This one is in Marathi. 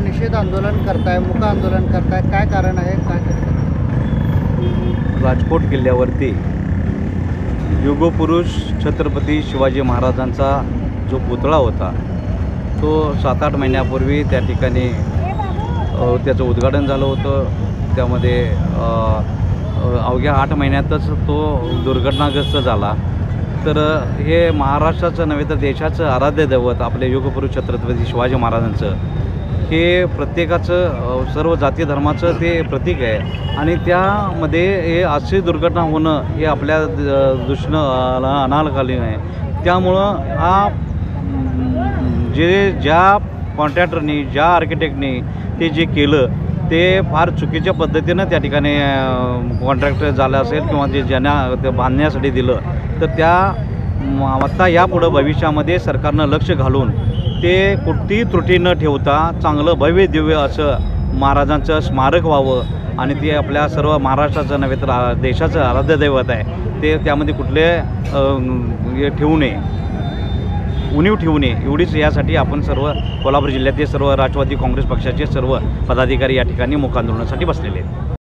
निषेध आंदोलन करताय, मूक आंदोलन करताय, काय कारण आहे, काय करताय? राजकोट किल्ल्यावरती युगपुरुष छत्रपती शिवाजी महाराजांचा जो पुतळा होता तो 7-8 महिन्यापूर्वी त्या ठिकाणी त्याचं उद्घाटन झालं होतं। त्यामध्ये अवघ्या 8 महिन्यातच तो दुर्घटनाग्रस्त झाला। तर हे महाराष्ट्राचं नव्हे तर देशाचं आराध्य दैवत आपले युगपुरुष छत्रपती शिवाजी महाराजांचं हे प्रत्येकाचं सर्व जाती धर्माचं ते प्रतीक आहे आणि त्यामध्ये हे अशी दुर्घटना होणं हे आपल्या दृष्टीनं अनालकालीन आहे। त्यामुळं ज्या कॉन्ट्रॅक्टरनी ज्या आर्किटेक्टनी ते जे केलं ते फार चुकीच्या पद्धतीनं त्या ठिकाणी कॉन्ट्रॅक्ट झालं असेल किंवा जे ज्यांना ते बांधण्यासाठी दिलं तर त्या आता यापुढं भविष्यामध्ये सरकारनं लक्ष घालून ते कुठलीही त्रुटी न ठेवता चांगलं भव्य दिव्य असं महाराजांचं स्मारक व्हावं आणि ते आपल्या सर्व महाराष्ट्राचं नव्हे तर देशाचं आराध्य दैवत आहे ते त्यामध्ये कुठले ठेवू नये, उणीव ठेवू नये एवढीच यासाठी आपण सर्व कोल्हापूर जिल्ह्यातील सर्व राष्ट्रवादी काँग्रेस पक्षाचे सर्व पदाधिकारी या ठिकाणी मूक आंदोलनासाठी बसलेले आहेत।